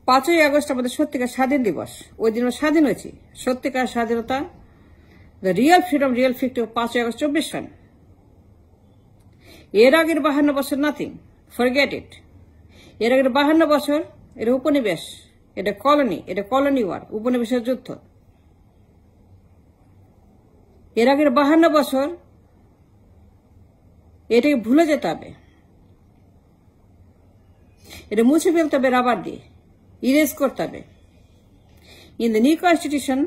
5ই August আমাদের সত্যিকার স্বাধীন দিবস। ওই দিন আমরা স্বাধীন হয়েছি, সত্যিকার স্বাধীনতা, the real freedom, real fact 5ই আগস্ট 24 সন। এর আগের 52 বছর নাথিং, ফরগেট ইট। এর আগের 52 বছর এটা উপনিবেশ, এটা কলোনি, এটা কলোনি ওয়ার, উপনিবেশের যুদ্ধ। এর আগের 52 বছর এটাকে ভুলে যেতে হবে, এটা মুছে ফেলতে হবে রাবার দিয়ে, ইরেজ করতে হবে। ইন দ্য নিউ কনস্টিটিউশন,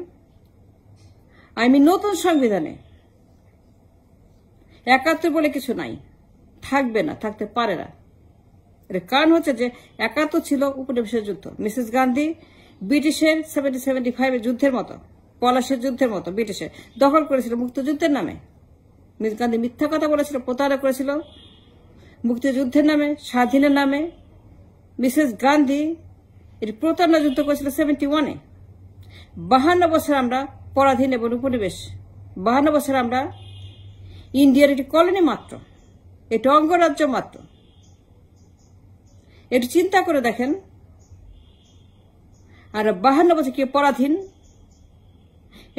নতুন সংবিধানে 71 বলে কিছু নাই, থাকবে না, থাকতে পারে না। এর কারণ হচ্ছে যে 71 ছিল উপনিবেশের যুদ্ধ। মিসেস গান্ধী ব্রিটিশের 75 যুদ্ধের মতো, পলাশের যুদ্ধের মতো ব্রিটিশের দখল করেছিল মুক্তিযুদ্ধের নামে। মিস গান্ধী মিথ্যা কথা বলেছিল, প্রতারণা করেছিল মুক্তিযুদ্ধের নামে, স্বাধীনের নামে। মিসেস গান্ধী এটি প্রতারণা যুদ্ধ করেছিল 71-এ। 52 বছর আমরা পরাধীন এবং উপনিবেশ, 52 বছর আমরা ইন্ডিয়ার একটি কলোনি মাত্র, এটি অঙ্গরাজ্য মাত্র। এটি চিন্তা করে দেখেন। আর 52 বছর কি পরাধীন,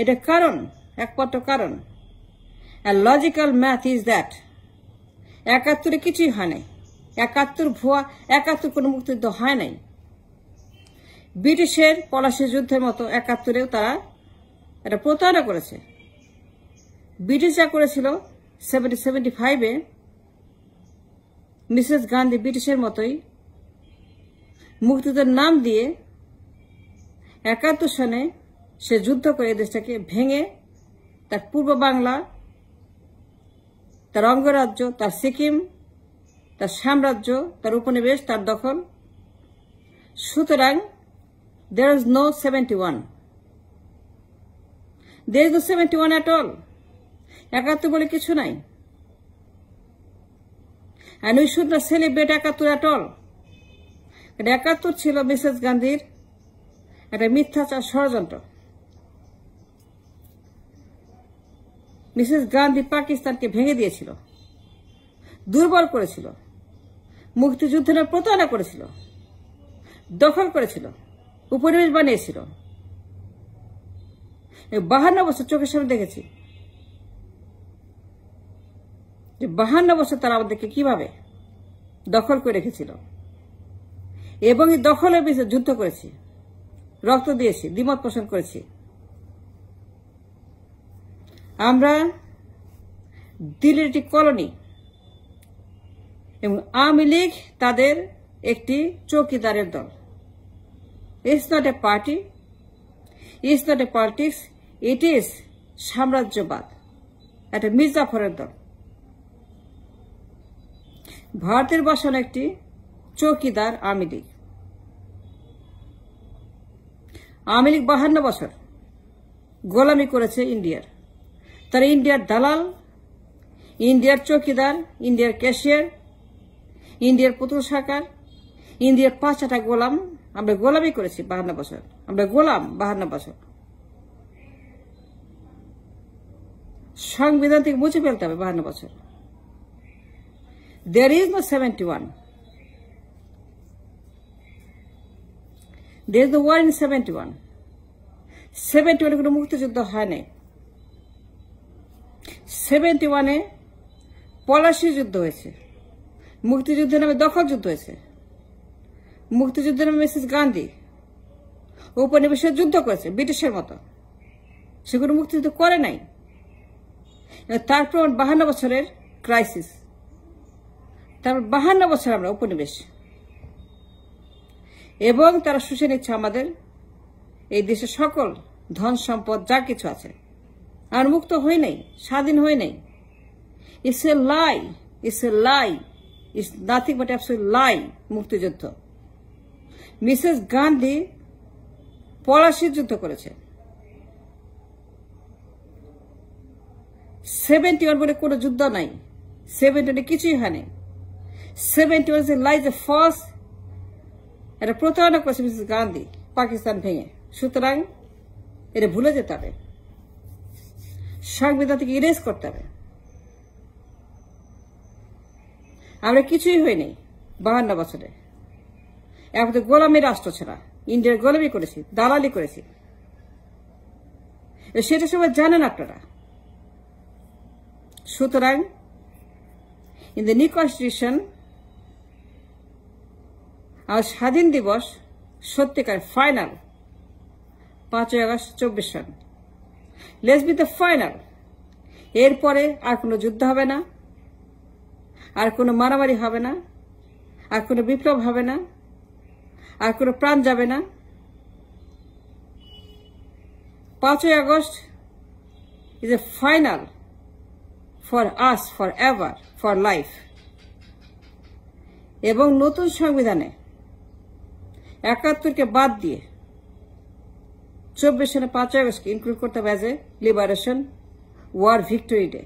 এটা কারণ, একমাত্র কারণ, লজিক্যাল ম্যাথ ইজ দ্যাট 71-এ কিছুই হয় নাই। 71 ভুয়া, 71 কোনো মুক্তিযুদ্ধ হয় নাই। ব্রিটিশের পলাশের যুদ্ধের মতো 71-এও তারা এটা প্রতারণা করেছে। ব্রিটিশ যা করেছিল 75-এ, মিসেস গান্ধী ব্রিটিশের মতোই মুক্তিযুদ্ধের নাম দিয়ে 71 সনে সে যুদ্ধ করে দেশটাকে ভেঙে তার পূর্ব বাংলা, তার অঙ্গরাজ্য, তার সিকিম, তার সাম্রাজ্য, তার উপনিবেশ, তার দখল। সুতরাং there is no 71. There is no 71 at all. 71 বলে কিছু নাই। And we should not celebrate 71 at all. 71 ছিল মিসেস গান্ধীর একটা মিথ্যাচার ষড়যন্ত্র। মিসেস গান্ধী পাকিস্তানকে ভেঙে দিয়েছিল, দুর্বল করেছিল, মুক্তিযুদ্ধের প্রতারণা করেছিল, দখল করেছিল, উপনিবেশ বানিয়েছিল। 52 বছর চোখের সামনে দেখেছি যে 52 বছর তারা আমাদেরকে কিভাবে দখল করে রেখেছিল। এবং এই দখলের বিরুদ্ধে যুদ্ধ করেছি, রক্ত দিয়েছি, দ্বিমত পোষণ করেছি। আমরা দিল্লির একটি কলোনি এবং আওয়ামী লীগ তাদের একটি চৌকিদারের দল। It's not a party, it's not a politics, it is সাম্রাজ্যবাদ, একটা মির্জাফরের দল। ভারতের বসানো একটি চৌকিদার আওয়ামী লীগ। আওয়ামী লীগ 52 বছর গোলামি করেছে ইন্ডিয়ার। তারা ইন্ডিয়ার দালাল, ইন্ডিয়ার চৌকিদার, ইন্ডিয়ার ক্যাশিয়ার, ইন্ডিয়ার পুতুল সরকার, ইন্ডিয়ার 5-8 গোলাম। আমরা গোলামি করেছি 52 বছর, আমরা গোলাম 52 বছর। সংবিধান থেকে মুছে ফেলতে হবে 52 বছর। There is no 71. There is no war in 71. 71-এ কোনো মুক্তিযুদ্ধ হয় নাই। 71-এ পলাশী যুদ্ধ হয়েছে, মুক্তিযুদ্ধের নামে দখল যুদ্ধ হয়েছে। মুক্তিযুদ্ধের নামে মিসেস গান্ধী উপনিবেশের যুদ্ধ করেছে ব্রিটিশের মতো, সেগুলো মুক্তিযুদ্ধ করে নাই। তারপর 52 বছরের ক্রাইসিস, তারপর 52 বছর আমরা উপনিবেশ, এবং তারা শুষে নিচ্ছে আমাদের এই দেশের সকল ধন সম্পদ যা কিছু আছে। আর মুক্ত হয়ে নাই, স্বাধীন হয়ে নাই। It's a lie, it's a lie, it's nothing but absolute lie. মুক্তিযুদ্ধ, মিসেস গান্ধী পলাশীর যুদ্ধ করেছে। 71 বলে কোনো যুদ্ধ নাই, 71-এ কিছুই হয়নি। 71 লাইজ এ ফলস, এটা প্রতারণা করেছে মিসেস গান্ধী পাকিস্তান ভেঙে। সুতরাং এটা ভুলে যেতে হবে, সংবিধান থেকে ইরেজ করতে হবে। আমরা কিছুই হয়নি 52 বছরে। এখন তো গোলামী রাষ্ট্র ছাড়া ইন্ডিয়ার গোলামি করেছি, দালালি করেছি, সেটা সবাই জানেন আপনারা। সুতরাং ইন দ্য নিউ কনস্টিটিউশন আর স্বাধীন দিবস সত্যিকার ফাইনাল 5 আগস্ট 24 সাল। Let's be the final. এরপরে আর কোনো যুদ্ধ হবে না, আর কোনো মারামারি হবে না, আর কোনো বিপ্লব হবে না, আর কোনো প্রাণ যাবে না। 5 August is a final for us forever, for life. এবং নতুন সংবিধানে 71কে বাদ দিয়ে 24 সালে 5 আগস্টকে ইনক্লুড করতে হবে as a liberation war victory day.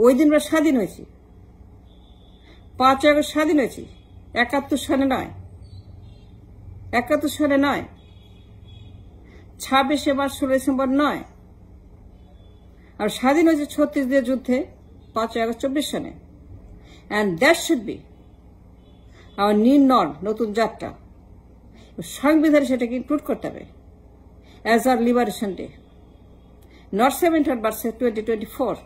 ওই দিন আমরা স্বাধীন হয়েছি, 5 আগস্ট স্বাধীন হয়েছি, 71 সালে নয়, 71 সালে নয়, 26 মার্চ 16 ডিসেম্বর নয়। আর স্বাধীন হয়েছে 36 দিনের যুদ্ধে 5 আগস্ট 24 সালে। And that should be our new norm, নতুন যাত্রা। সংবিধানে সেটাকে ইনক্লুড করতে হবে as our liberation day, not 7 but 2024।